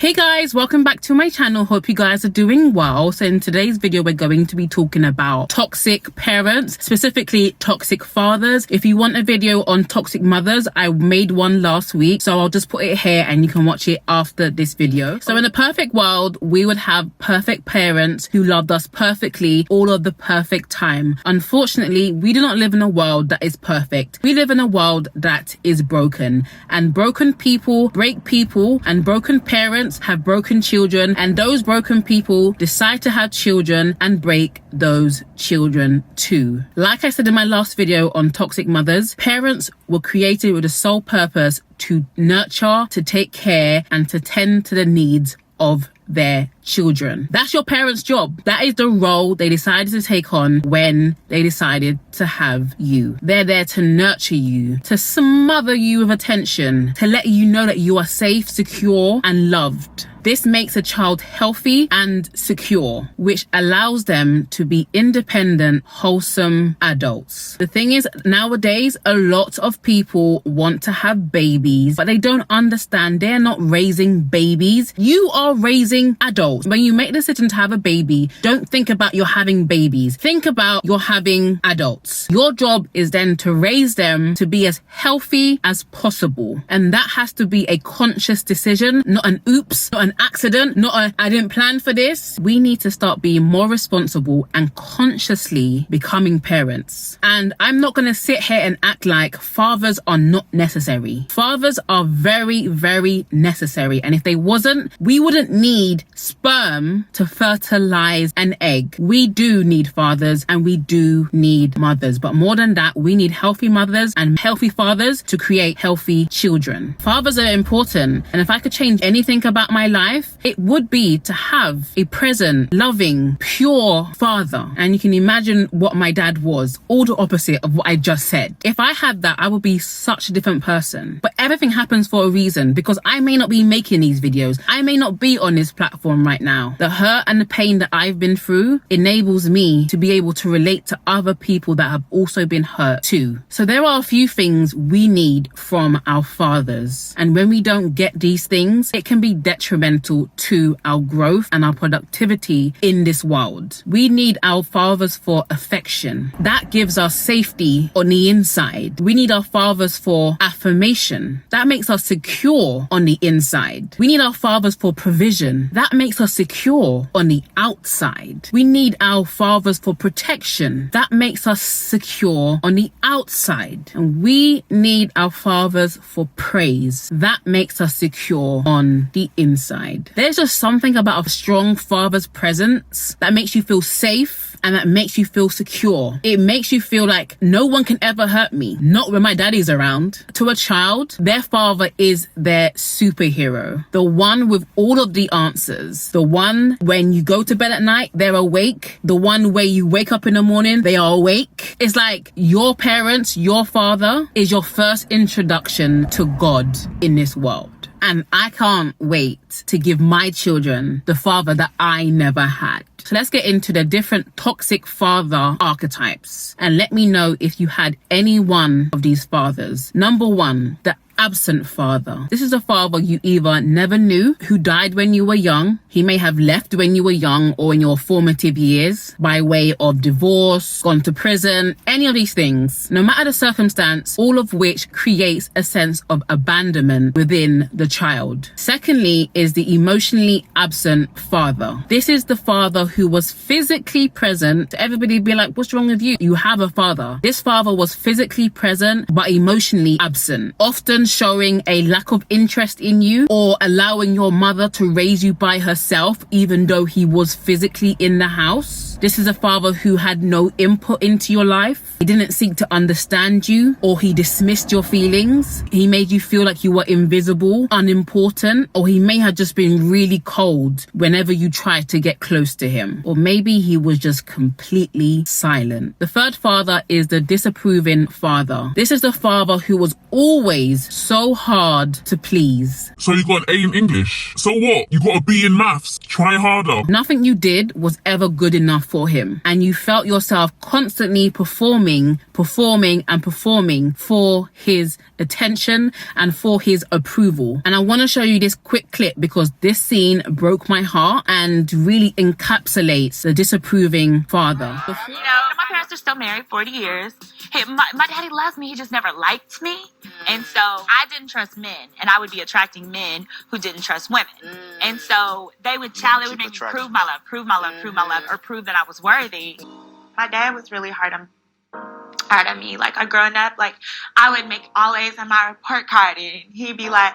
Hey guys, welcome back to my channel. Hope you guys are doing well. So in today's video, we're going to be talking about toxic parents, specifically toxic fathers. If you want a video on toxic mothers, I made one last week, so I'll just put it here and you can watch it after this video. So in a perfect world, we would have perfect parents who loved us perfectly all of the perfect time. Unfortunately, we do not live in a world that is perfect. We live in a world that is broken, and broken people break people, and broken parents have broken children, and those broken people decide to have children and break those children too. Like I said in my last video on toxic mothers, parents were created with the sole purpose to nurture, to take care, and to tend to the needs of their children. That's your parents' job. That is the role they decided to take on when they decided to have you. They're there to nurture you, to smother you with attention, to let you know that you are safe, secure, and loved. This makes a child healthy and secure, which allows them to be independent, wholesome adults. The thing is, nowadays, a lot of people want to have babies, but they don't understand they're not raising babies. You are raising adults. When you make the decision to have a baby, don't think about you're having babies. Think about you're having adults. Your job is then to raise them to be as healthy as possible. And that has to be a conscious decision, not an oops, not an accident, not a I didn't plan for this. We need to start being more responsible and consciously becoming parents. And I'm not going to sit here and act like fathers are not necessary. Fathers are very, very necessary. And if they wasn't, we wouldn't need sperm to fertilize an egg. We do need fathers and we do need mothers. But more than that, we need healthy mothers and healthy fathers to create healthy children. Fathers are important. And if I could change anything about my life, it would be to have a present, loving, pure father. And you can imagine what my dad was, all the opposite of what I just said. If I had that, I would be such a different person. But everything happens for a reason, because I may not be making these videos. I may not be on this platform right now. The hurt and the pain that I've been through enables me to be able to relate to other people that have also been hurt too. So there are a few things we need from our fathers. And when we don't get these things, it can be detrimental to our growth and our productivity in this world. We need our fathers for affection. That gives us safety on the inside. We need our fathers for affirmation. That makes us secure on the inside. We need our fathers for provision. That makes us secure on the outside. We need our fathers for protection. That makes us secure on the outside. And we need our fathers for praise. That makes us secure on the inside. There's just something about a strong father's presence that makes you feel safe and that makes you feel secure. It makes you feel like no one can ever hurt me, not when my daddy's around. To a child, their father is their superhero, the one with all of the answers, the one when you go to bed at night, they're awake, the one where you wake up in the morning, they are awake. It's like your parents, your father is your first introduction to God in this world. And I can't wait to give my children the father that I never had. So let's get into the different toxic father archetypes. And let me know if you had any one of these fathers. Number one, the absent father. This is a father you either never knew, who died when you were young. He may have left when you were young or in your formative years by way of divorce, gone to prison, any of these things. No matter the circumstance, all of which creates a sense of abandonment within the child. Secondly is the emotionally absent father. This is the father who was physically present. Everybody be like, what's wrong with you? You have a father. This father was physically present but emotionally absent, often showing a lack of interest in you or allowing your mother to raise you by herself even though he was physically in the house. This is a father who had no input into your life. He didn't seek to understand you, or he dismissed your feelings. He made you feel like you were invisible, unimportant, or he may have just been really cold whenever you tried to get close to him. Or maybe he was just completely silent. The third father is the disapproving father. This is the father who was always so hard to please. So you got an A in English. So what? You got a B in maths. Try harder. Nothing you did was ever good enough for him. And you felt yourself constantly performing for his attention and for his approval. And I want to show you this quick clip because this scene broke my heart and really encapsulates the disapproving father. You know, my parents are still married 40 years. Hey, my daddy loves me. He just never liked me. And so I didn't trust men. And I would be attracting men who didn't trust women. And so they would challenge, they would make me prove my love, or prove that I was worthy. My dad was really hard on me. Like, growing up, like, I would make all A's on my report card. And he'd be like,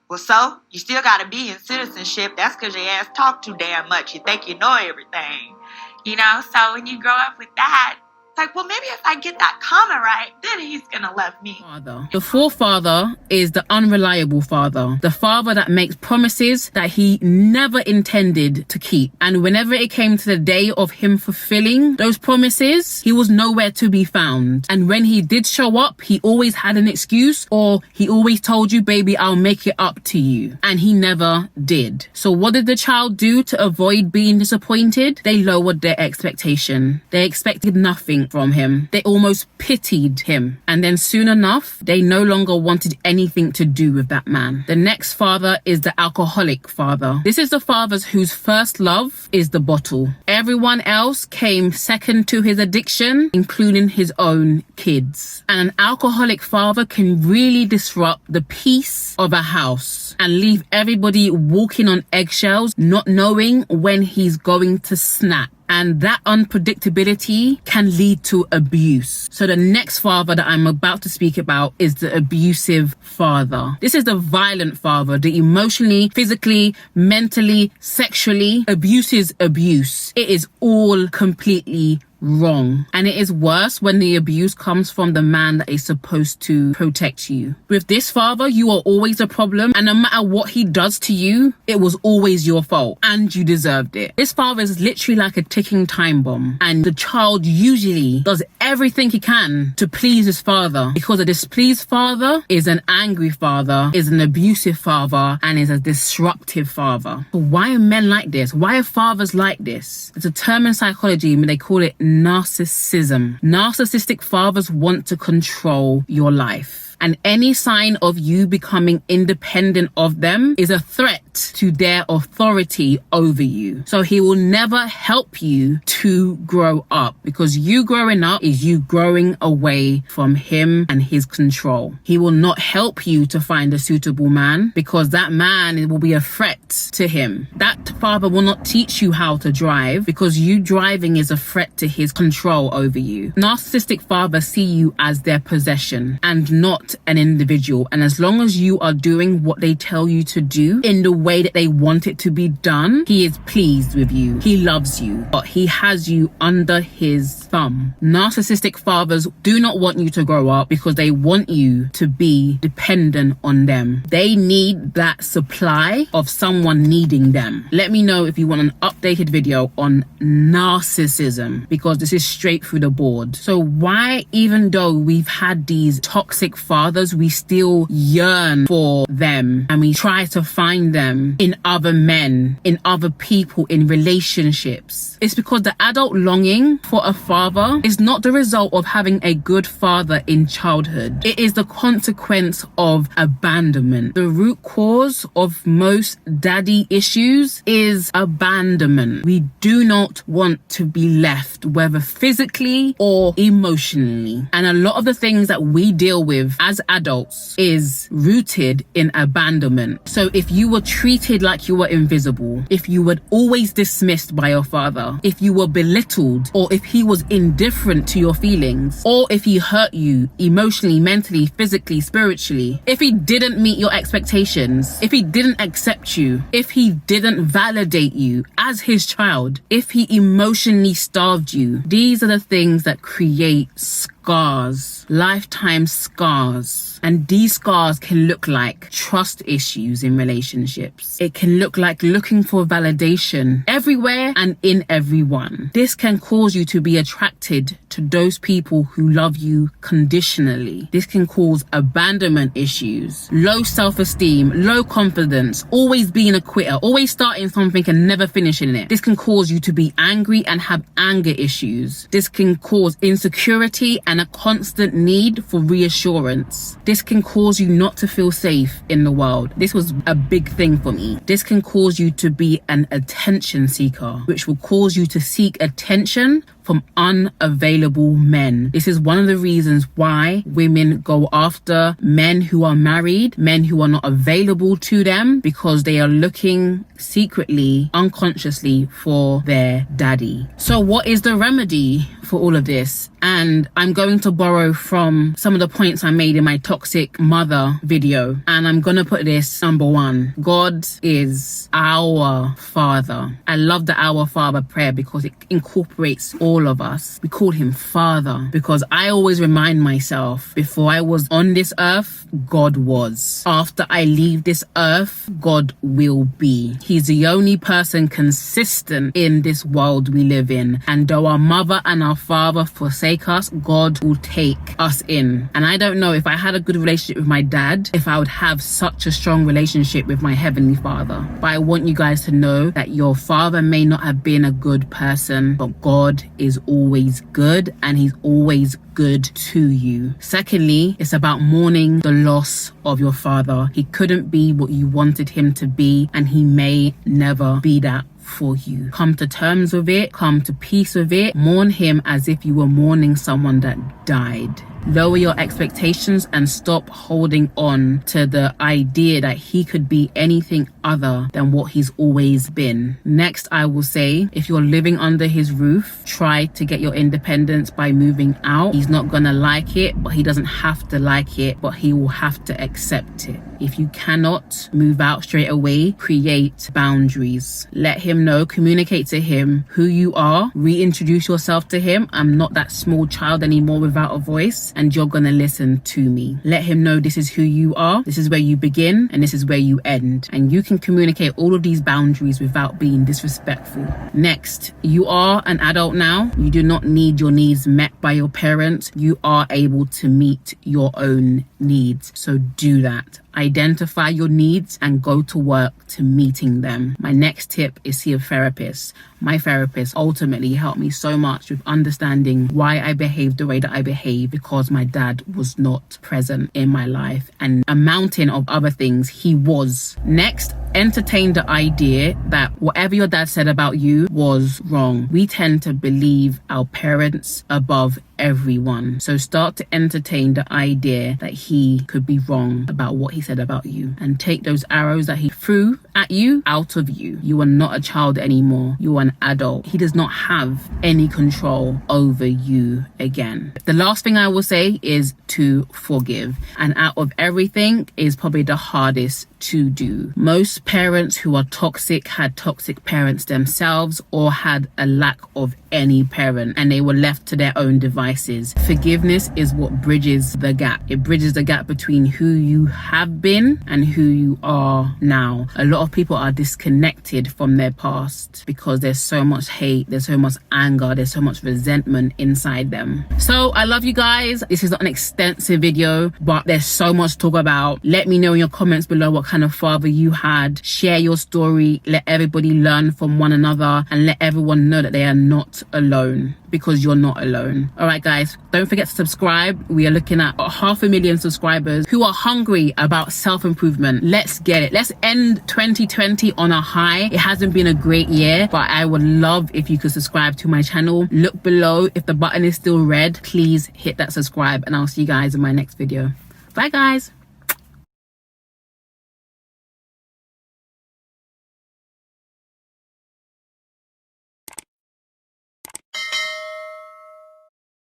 well, so you still got to be in citizenship. That's because your ass talk too damn much. You think you know everything. You know, so when you grow up with that, it's like, well, maybe if I get that comma right, then he's going to love me. The fourth father is the unreliable father. The father that makes promises that he never intended to keep. And whenever it came to the day of him fulfilling those promises, he was nowhere to be found. And when he did show up, he always had an excuse, or he always told you, baby, I'll make it up to you. And he never did. So what did the child do to avoid being disappointed? They lowered their expectation. They expected nothing from him. They almost pitied him. And then soon enough, they no longer wanted anything to do with that man. The next father is the alcoholic father. This is the father whose first love is the bottle. Everyone else came second to his addiction, including his own kids. And an alcoholic father can really disrupt the peace of a house and leave everybody walking on eggshells, not knowing when he's going to snap. And that unpredictability can lead to abuse. So the next father that I'm about to speak about is the abusive father. This is the violent father, the emotionally, physically, mentally, sexually. Abuse is abuse. It is all completely wrong. And it is worse when the abuse comes from the man that is supposed to protect you. With this father, you are always a problem, and no matter what he does to you, it was always your fault and you deserved it. This father is literally like a ticking time bomb, and the child usually does everything he can to please his father, because a displeased father is an angry father, is an abusive father, and is a disruptive father. So why are men like this? Why are fathers like this? There's a term in psychology, they call it narcissism. Narcissistic fathers want to control your life. And any sign of you becoming independent of them is a threat to their authority over you. So he will never help you to grow up, because you growing up is you growing away from him and his control. He will not help you to find a suitable man, because that man will be a threat to him. That father will not teach you how to drive, because you driving is a threat to his control over you. Narcissistic fathers see you as their possession and not an individual. And as long as you are doing what they tell you to do in the way that they want it to be done, he is pleased with you. He loves you, but he has you under his thumb. Narcissistic fathers do not want you to grow up because they want you to be dependent on them. They need that supply of someone needing them. Let me know if you want an updated video on narcissism, because this is straight through the board. So why, even though we've had these toxic fathers, we still yearn for them and we try to find them in other men, in other people, in relationships? It's because the adult longing for a father is not the result of having a good father in childhood. It is the consequence of abandonment. The root cause of most daddy issues is abandonment. We do not want to be left, whether physically or emotionally. And a lot of the things that we deal with as adults is rooted in abandonment. So if you were treated like you were invisible, if you were always dismissed by your father, if you were belittled, or if he was indifferent to your feelings, or if he hurt you emotionally, mentally, physically, spiritually, if he didn't meet your expectations, if he didn't accept you, if he didn't validate you as his child, if he emotionally starved you, these are the things that create scars scars, lifetime scars. And these scars can look like trust issues in relationships. It can look like looking for validation everywhere and in everyone. This can cause you to be attracted to those people who love you conditionally. This can cause abandonment issues, low self-esteem, low confidence, always being a quitter, always starting something and never finishing it. This can cause you to be angry and have anger issues. This can cause insecurity and a constant need for reassurance. This can cause you not to feel safe in the world. This was a big thing for me. This can cause you to be an attention seeker, which will cause you to seek attention from unavailable men. This is one of the reasons why women go after men who are married, men who are not available to them, because they are looking secretly, unconsciously for their daddy. So what is the remedy for all of this? And I'm going to borrow from some of the points I made in my toxic mother video. And I'm going to put this number one. God is our Father. I love the Our Father prayer because it incorporates all of us. We call him Father because I always remind myself, before I was on this earth, God was. After I leave this earth, God will be. He's the only person consistent in this world we live in. And though our mother and our father forsake us, God will take us in. And I don't know, if I had a good relationship with my dad, if I would have such a strong relationship with my Heavenly Father. But I want you guys to know that your father may not have been a good person, but God is always good, and he's always good to you. Secondly, it's about mourning the loss of your father. He couldn't be what you wanted him to be, and he may never be that for you. Come to terms with it, come to peace with it, mourn him as if you were mourning someone that died. Lower your expectations and stop holding on to the idea that he could be anything other than what he's always been. Next, I will say, if you're living under his roof, try to get your independence by moving out. He's not gonna like it, but he doesn't have to like it, but he will have to accept it. If you cannot move out straight away, create boundaries. Let him know, communicate to him who you are, reintroduce yourself to him. I'm not that small child anymore without a voice, and you're gonna listen to me. Let him know this is who you are, this is where you begin, and this is where you end. And you can communicate all of these boundaries without being disrespectful. Next, you are an adult now. You do not need your needs met by your parents. You are able to meet your own needs. So do that. Identify your needs and go to work to meeting them. My next tip is see a therapist. My therapist ultimately helped me so much with understanding why I behaved the way that I behaved, because my dad was not present in my life, and a mountain of other things he was. Next, entertain the idea that whatever your dad said about you was wrong. We tend to believe our parents above everyone. So start to entertain the idea that he could be wrong about what he said about you, and take those arrows that he threw at you out of you. You are not a child anymore. You are an adult. He does not have any control over you again. The last thing I will say is to forgive. And out of everything is probably the hardest to do. Most parents who are toxic had toxic parents themselves, or had a lack of any parent, and they were left to their own devices. Forgiveness is what bridges the gap. It bridges the gap between who you have been and who you are now. A lot of people are disconnected from their past because there's so much hate, there's so much anger, there's so much resentment inside them. So I love you guys. This is not an extensive video, but there's so much to talk about. Let me know in your comments below what kind of father you had. Share your story. Let everybody learn from one another, and let everyone know that they are not alone, because you're not alone. All right, guys, don't forget to subscribe. We are looking at 500,000 subscribers who are hungry about self-improvement. Let's get it. Let's end 2020 on a high. It hasn't been a great year, but I would love if you could subscribe to my channel. Look below. If the button is still red, please hit that subscribe, and I'll see you guys in my next video. Bye, guys.